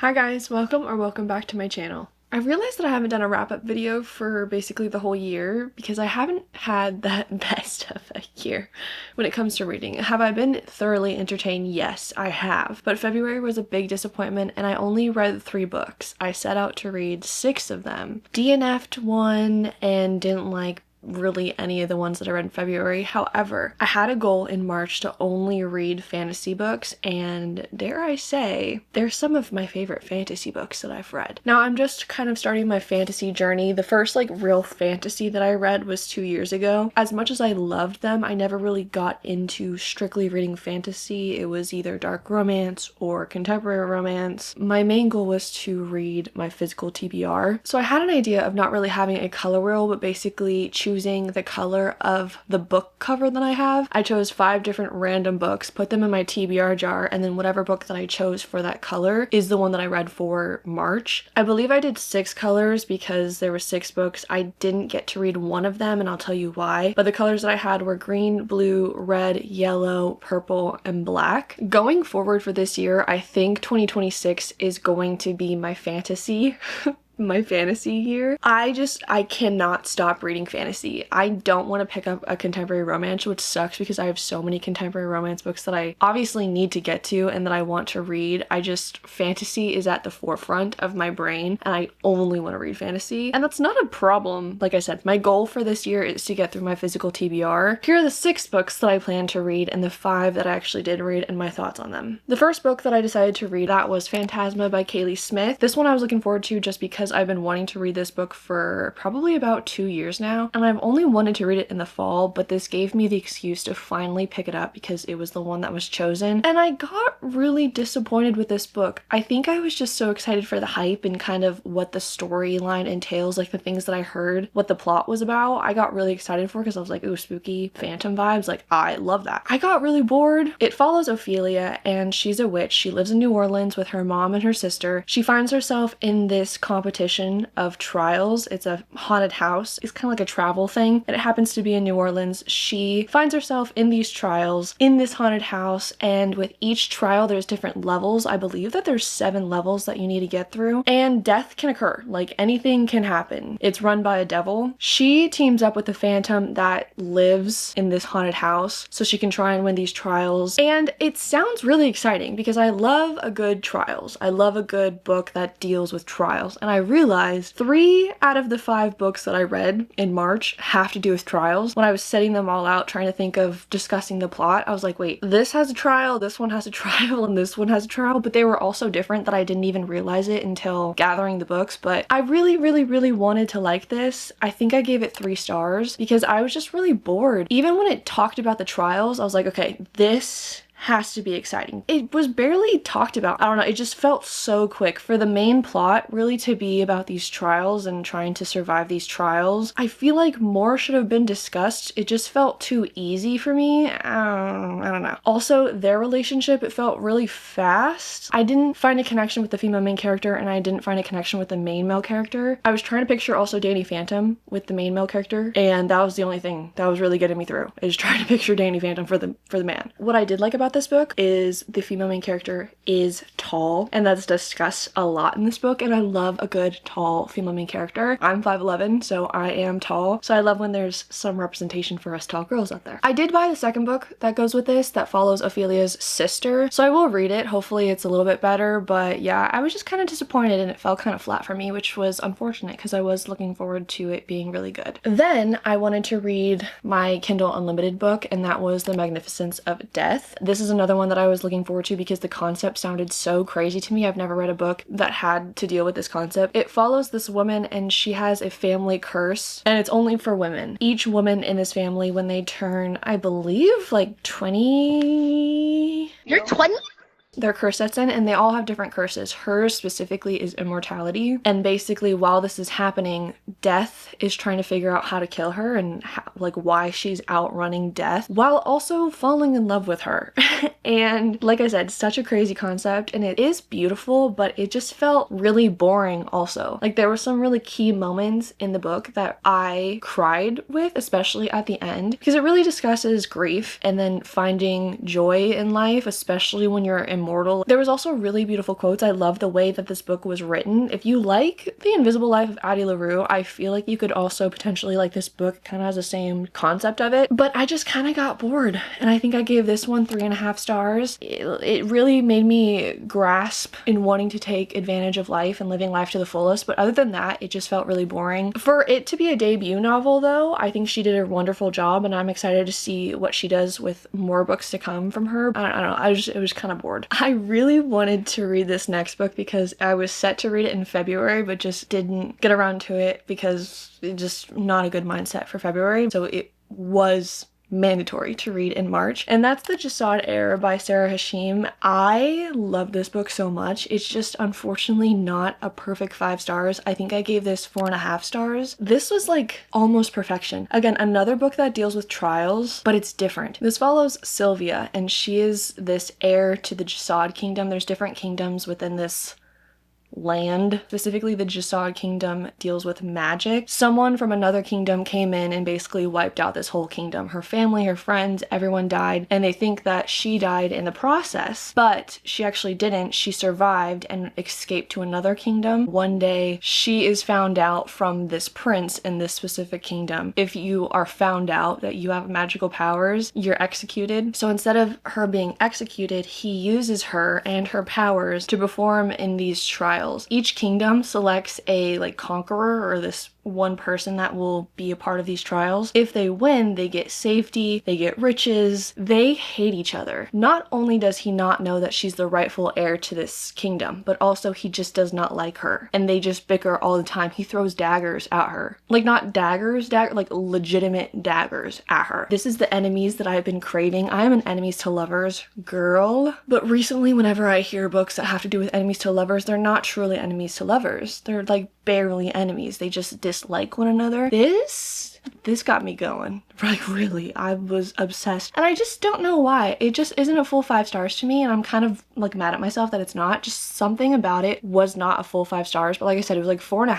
Hi guys, welcome back to my channel. I realized that I haven't done a wrap-up video for basically the whole year because I haven't had that best of a year when it comes to reading. Have I been thoroughly entertained? Yes, I have. But February was a big disappointment and I only read 3 books. I set out to read 6 of them. DNF'd one and didn't like really any of the ones that I read in February. However, I had a goal in March to only read fantasy books, and dare I say, they're some of my favorite fantasy books that I've read. Now, I'm just kind of starting my fantasy journey. The first real fantasy that I read was 2 years ago. As much as I loved them, I never really got into strictly reading fantasy. It was either dark romance or contemporary romance. My main goal was to read my physical TBR. So I had an idea of not really having a color wheel, but basically choosing the color of the book cover that I have. I chose 5 different random books, put them in my TBR jar, and then whatever book that I chose for that color is the one that I read for March. I believe I did 6 colors because there were 6 books. I didn't get to read one of them, and I'll tell you why. But the colors that I had were green, blue, red, yellow, purple, and black. Going forward for this year, I think 2026 is going to be my fantasy my fantasy year. I cannot stop reading fantasy. I don't want to pick up a contemporary romance, which sucks because I have so many contemporary romance books that I obviously need to get to and that I want to read. Fantasy is at the forefront of my brain and I only want to read fantasy. And that's not a problem. Like I said, my goal for this year is to get through my physical TBR. Here are the 6 books that I plan to read and the 5 that I actually did read and my thoughts on them. The first book that I decided to read, that was Phantasma by Kaylee Smith. This one I was looking forward to just because I've been wanting to read this book for probably about 2 years now, and I've only wanted to read it in the fall, but this gave me the excuse to finally pick it up because it was the one that was chosen, and I got really disappointed with this book. I think I was just so excited for the hype and kind of what the storyline entails, like the things that I heard, what the plot was about. I got really excited for because I was like, ooh, spooky phantom vibes, like I love that. I got really bored. It follows Ophelia, and she's a witch. She lives in New Orleans with her mom and her sister. She finds herself in this competition of trials. It's a haunted house. It's kind of like a travel thing, and it happens to be in New Orleans. She finds herself in these trials in this haunted house, and with each trial there's different levels. I believe that there's 7 levels that you need to get through, and death can occur. Like anything can happen. It's run by a devil. She teams up with the phantom that lives in this haunted house so she can try and win these trials, and it sounds really exciting because I love a good trials. I love a good book that deals with trials, and I realized 3 out of the 5 books that I read in March have to do with trials. When I was setting them all out, trying to think of discussing the plot, I was like, wait, this has a trial, this one has a trial, and this one has a trial, but they were all so different that I didn't even realize it until gathering the books. But I really wanted to like this. I think I gave it 3 stars because I was just really bored. Even when it talked about the trials, I was like, okay, this has to be exciting. It was barely talked about. I don't know, it just felt so quick. For the main plot really to be about these trials and trying to survive these trials, I feel like more should have been discussed. It just felt too easy for me. I don't know. Also, their relationship, it felt really fast. I didn't find a connection with the female main character, and I didn't find a connection with the main male character. I was trying to picture also Danny Phantom with the main male character, and that was the only thing that was really getting me through, is trying to picture Danny Phantom for the man. What I did like about this book is the female main character is tall, and that's discussed a lot in this book, and I love a good tall female main character. I'm 5'11", so I am tall, so I love when there's some representation for us tall girls out there. I did buy the second book that goes with this that follows Ophelia's sister, so I will read it. Hopefully it's a little bit better, but yeah, I was just kind of disappointed and it fell kind of flat for me, which was unfortunate because I was looking forward to it being really good. Then I wanted to read my Kindle Unlimited book, and that was The Magnificence of Death. This is another one that I was looking forward to because the concept sounded so crazy to me. I've never read a book that had to deal with this concept. It follows this woman and she has a family curse, and it's only for women. Each woman in this family, when they turn, I believe, like 20... You're 20? Their curse sets in, and they all have different curses. Hers specifically is immortality, and basically while this is happening, death is trying to figure out how to kill her and why she's outrunning death while also falling in love with her. And like I said, such a crazy concept, and it is beautiful, but it just felt really boring also. Like there were some really key moments in the book that I cried with, especially at the end, because it really discusses grief and then finding joy in life, especially when you're immortal. There was also really beautiful quotes. I love the way that this book was written. If you like The Invisible Life of Addie LaRue, I feel like you could also potentially like this book. It kind of has the same concept of it, but I just kind of got bored, and I think I gave this one 3.5 stars. It really made me grasp in wanting to take advantage of life and living life to the fullest, but other than that, it just felt really boring. For it to be a debut novel though, I think she did a wonderful job, and I'm excited to see what she does with more books to come from her. I don't know, it was kind of bored. I really wanted to read this next book because I was set to read it in February, but just didn't get around to it because it's just not a good mindset for February. So it was mandatory to read in March, and that's The Jasad Heir by Sarah Hashim. I love this book so much. It's just unfortunately not a perfect 5 stars. I think I gave this 4.5 stars. This was like almost perfection. Again, another book that deals with trials, but it's different. This follows Sylvia, and she is this heir to the Jasad kingdom. There's different kingdoms within this land. Specifically, the Jasad kingdom deals with magic. Someone from another kingdom came in and basically wiped out this whole kingdom. Her family, her friends, everyone died, and they think that she died in the process, but she actually didn't. She survived and escaped to another kingdom. One day, she is found out from this prince in this specific kingdom. If you are found out that you have magical powers, you're executed. So instead of her being executed, he uses her and her powers to perform in these trials. Each kingdom selects a conqueror, or this one person that will be a part of these trials. If they win, they get safety, they get riches. They hate each other. Not only does he not know that she's the rightful heir to this kingdom, but also he just does not like her, and they just bicker all the time. He throws daggers at her. Like, not daggers, like legitimate daggers at her. This is the enemies that I've been craving. I am an enemies to lovers girl, but recently whenever I hear books that have to do with enemies to lovers, they're not truly enemies to lovers. They're like barely enemies. They just dislike one another. This got me going. Like, really, I was obsessed. And I just don't know why. It just isn't a full 5 stars to me, and I'm kind of like mad at myself that it's not. Just something about it was not a full 5 stars, but like I said, it was like 4.5,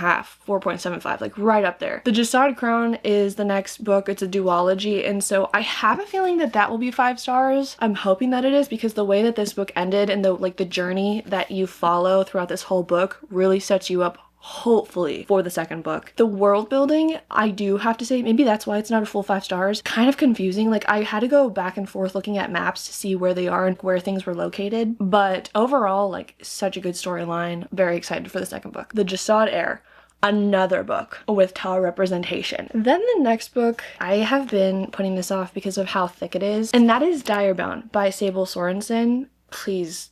4.75, like right up there. The Jasad Crown is the next book. It's a duology, and so I have a feeling that that will be 5 stars. I'm hoping that it is, because the way that this book ended and the journey that you follow throughout this whole book really sets you up hopefully for the second book. The world building, I do have to say, maybe that's why it's not a full 5 stars. Kind of confusing. Like, I had to go back and forth looking at maps to see where they are and where things were located. But overall, like, such a good storyline. Very excited for the second book. The Jasad Heir. Another book with tall representation. Then the next book, I have been putting this off because of how thick it is, and that is Direbound by Sable Sorensen. Please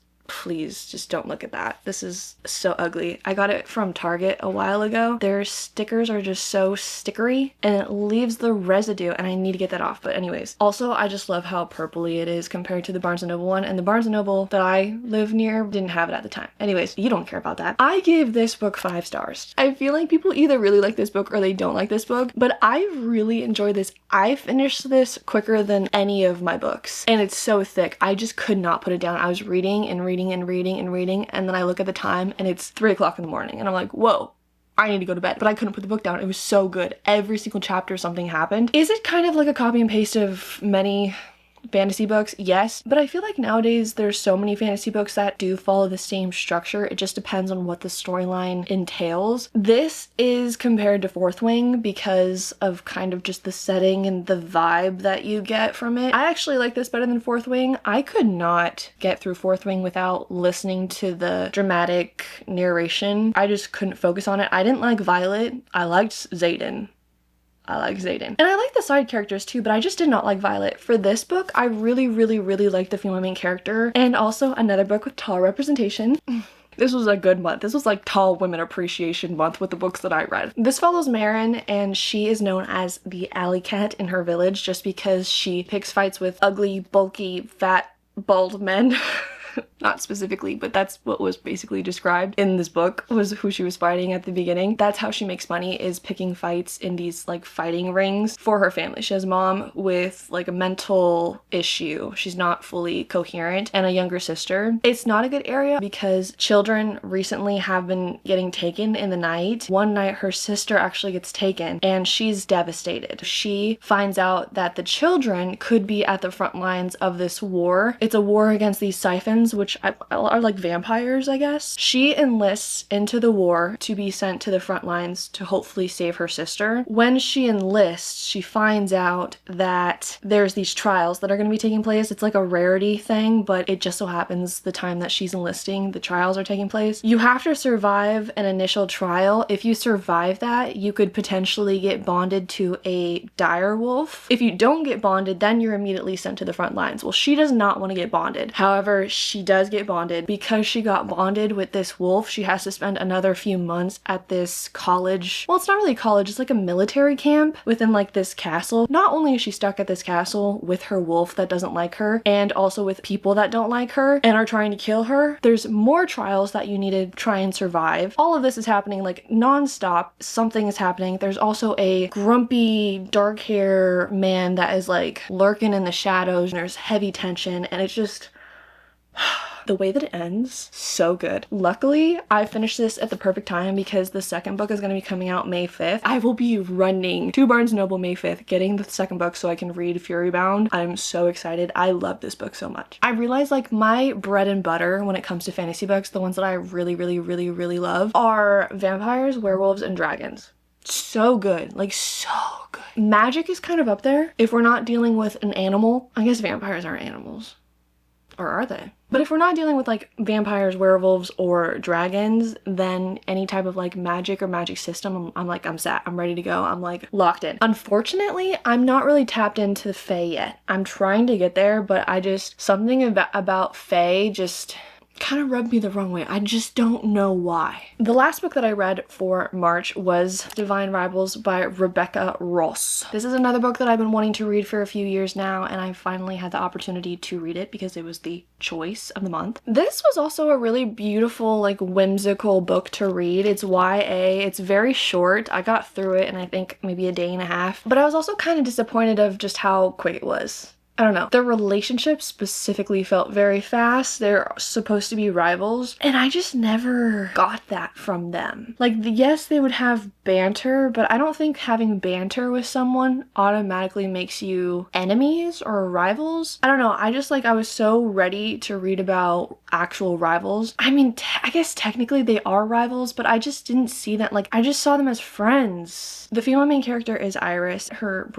just don't look at that. This is so ugly. I got it from Target a while ago. Their stickers are just so stickery, and it leaves the residue, and I need to get that off. But anyways, also I just love how purpley it is compared to the Barnes & Noble one, and the Barnes & Noble that I live near didn't have it at the time. Anyways, you don't care about that. I give this book 5 stars. I feel like people either really like this book or they don't like this book, but I really enjoy this. I finished this quicker than any of my books, and it's so thick. I just could not put it down. I was reading and reading and reading and reading, and then I look at the time and it's 3 o'clock in the morning, and I'm like, whoa, I need to go to bed. But I couldn't put the book down. It was so good. Every single chapter something happened. Is it kind of like a copy and paste of many fantasy books? Yes, but I feel like nowadays there's so many fantasy books that do follow the same structure. It just depends on what the storyline entails. This is compared to Fourth Wing because of kind of just the setting and the vibe that you get from it. I actually like this better than Fourth Wing. I could not get through Fourth Wing without listening to the dramatic narration. I just couldn't focus on it. I didn't like Violet. I liked Xaden. And I like the side characters too, but I just did not like Violet. For this book, I really like the female main character, and also another book with tall representation. This was a good month. This was like Tall Women Appreciation Month with the books that I read. This follows Marin, and she is known as the alley cat in her village just because she picks fights with ugly, bulky, fat, bald men. Not specifically, but that's what was basically described in this book, was who she was fighting at the beginning. That's how she makes money, is picking fights in these like fighting rings for her family. She has a mom with like a mental issue. She's not fully coherent, and a younger sister. It's not a good area because children recently have been getting taken in the night. One night her sister actually gets taken, and she's devastated. She finds out that the children could be at the front lines of this war. It's a war against these siphons dragons, which are like vampires, I guess. She enlists into the war to be sent to the front lines to hopefully save her sister. When she enlists, she finds out that there's these trials that are going to be taking place. It's like a rarity thing, but it just so happens the time that she's enlisting, the trials are taking place. You have to survive an initial trial. If you survive that, you could potentially get bonded to a dire wolf. If you don't get bonded, then you're immediately sent to the front lines. Well, she does not want to get bonded. However, she does get bonded. Because she got bonded with this wolf, she has to spend another few months at this college. Well, it's not really college, it's like a military camp within like this castle. Not only is she stuck at this castle with her wolf that doesn't like her, and also with people that don't like her and are trying to kill her, there's more trials that you need to try and survive. All of this is happening like non-stop. Something is happening. There's also a grumpy, dark hair man that is like lurking in the shadows, and there's heavy tension, and it's just the way that it ends, so good. Luckily, I finished this at the perfect time because the second book is going to be coming out May 5th. I will be running to Barnes & Noble May 5th, getting the second book so I can read Furybound. I'm so excited. I love this book so much. I realized like my bread and butter when it comes to fantasy books, the ones that I really love, are vampires, werewolves, and dragons. So good, like so good. Magic is kind of up there. If we're not dealing with an animal, I guess vampires aren't animals. Or are they? But if we're not dealing with like vampires, werewolves, or dragons, then any type of like magic or magic system, I'm set. I'm ready to go. I'm like locked in. Unfortunately, I'm not really tapped into the Fae yet. I'm trying to get there, but something about Fae just kind of rubbed me the wrong way. I just don't know why. The last book that I read for March was Divine Rivals by Rebecca Ross. This is another book that I've been wanting to read for a few years now, and I finally had the opportunity to read it because it was the choice of the month. This was also a really beautiful, like whimsical book to read. It's YA. It's very short. I got through it in I think maybe a day and a half, but I was also kind of disappointed of just how quick it was. I don't know. Their relationship specifically felt very fast. They're supposed to be rivals, and I just never got that from them. Like, yes, they would have banter, but I don't think having banter with someone automatically makes you enemies or rivals. I don't know. I was so ready to read about actual rivals. I mean, I guess technically they are rivals, but I just didn't see that. Like, I just saw them as friends. The female main character is Iris. Her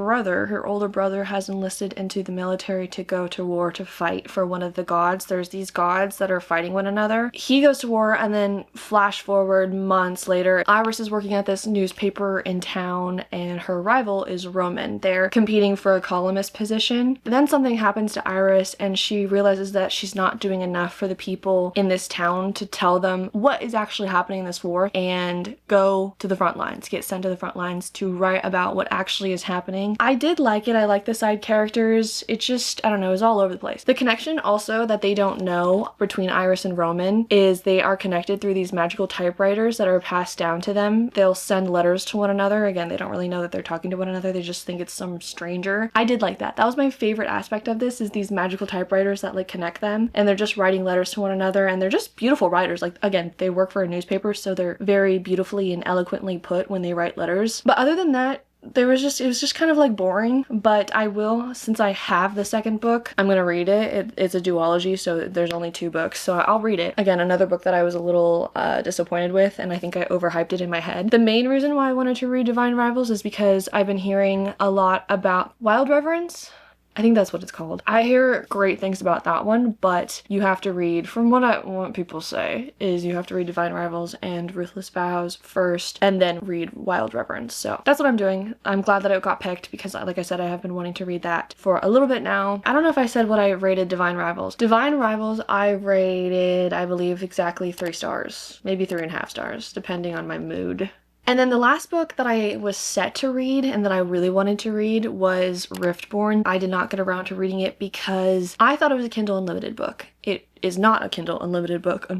older brother, has enlisted into the military to go to war to fight for one of the gods. There's these gods that are fighting one another. He goes to war, and then flash forward months later, Iris is working at this newspaper in town, and her rival is Roman. They're competing for a columnist position. Then something happens to Iris, and she realizes that she's not doing enough for the people in this town to tell them what is actually happening in this war, and go to the front lines, get sent to the front lines to write about what actually is happening. I did like it. I like the side characters. It just, I don't know, it was all over the place. The connection also that they don't know between Iris and Roman is they are connected through these magical typewriters that are passed down to them. They'll send letters to one another. Again, they don't really know that they're talking to one another. They just think it's some stranger. I did like that. That was my favorite aspect of this, is these magical typewriters that like connect them, and they're just writing letters to one another, and they're just beautiful writers. Like, again, they work for a newspaper, so they're very beautifully and eloquently put when they write letters. But other than that, it was just kind of like boring. But I will, since I have the second book, I'm gonna read it. It's a duology, so there's only 2 books, so I'll read it. Again, another book that I was a little disappointed with, and I think I overhyped it in my head. The main reason why I wanted to read Divine Rivals is because I've been hearing a lot about Wild Reverence. I think that's what it's called. I hear great things about that one, but you have to read, from what people say, is you have to read Divine Rivals and Ruthless Vows first, and then read Wild Reverence. So that's what I'm doing. I'm glad that it got picked because, like I said, I have been wanting to read that for a little bit now. I don't know if I said what I rated Divine Rivals. Divine Rivals, I rated, I believe, exactly 3 stars. Maybe 3.5 stars, depending on my mood. And then the last book that I was set to read and that I really wanted to read was Riftborn. I did not get around to reading it because I thought it was a Kindle Unlimited book. It is not a Kindle Unlimited book,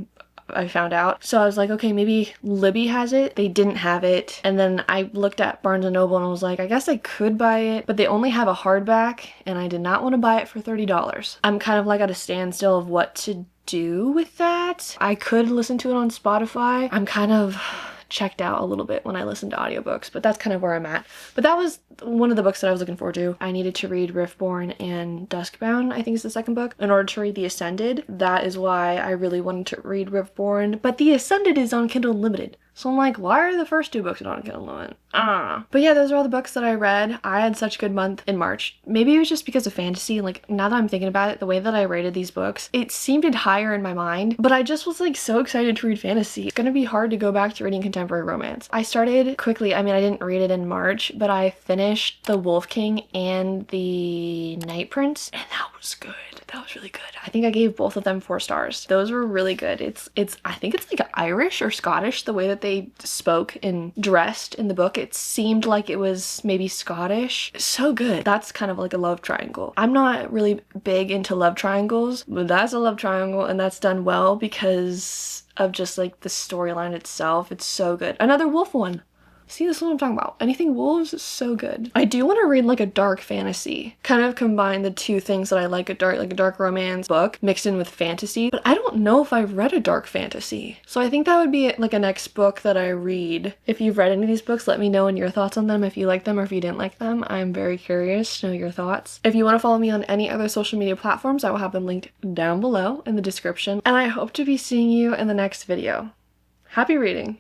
I found out. So I was like, okay, maybe Libby has it. They didn't have it. And then I looked at Barnes & Noble and I was like, I guess I could buy it, but they only have a hardback, and I did not want to buy it for $30. I'm kind of like at a standstill of what to do with that. I could listen to it on Spotify. I'm kind of checked out a little bit when I listened to audiobooks, but that's kind of where I'm at. But that was one of the books that I was looking forward to. I needed to read Riftborn and Duskbound, I think is the second book, in order to read The Ascended. That is why I really wanted to read Riftborn, but The Ascended is on Kindle Unlimited. So I'm like, why are the first two books not on Kindle Unlimited? But yeah, those are all the books that I read. I had such a good month in March. Maybe it was just because of fantasy. Like, now that I'm thinking about it, the way that I rated these books, it seemed higher in my mind, but I just was like so excited to read fantasy. It's gonna be hard to go back to reading contemporary romance. I started quickly. I mean, I didn't read it in March, but I finished The Wolf King and The Night Prince, and that was good. That was really good. I think I gave both of them 4 stars. Those were really good. I think it's like Irish or Scottish, the way that they spoke and dressed in the book. It seemed like it was maybe Scottish. So good. That's kind of like a love triangle. I'm not really big into love triangles, but that's a love triangle, and that's done well because of just like the storyline itself. It's so good. Another wolf one. See, this is what I'm talking about. Anything wolves is so good. I do want to read like a dark fantasy. Kind of combine the two things that I like, like a dark romance book mixed in with fantasy. But I don't know if I've read a dark fantasy. So I think that would be like a next book that I read. If you've read any of these books, let me know your thoughts on them, if you like them or if you didn't like them. I'm very curious to know your thoughts. If you want to follow me on any other social media platforms, I will have them linked down below in the description. And I hope to be seeing you in the next video. Happy reading!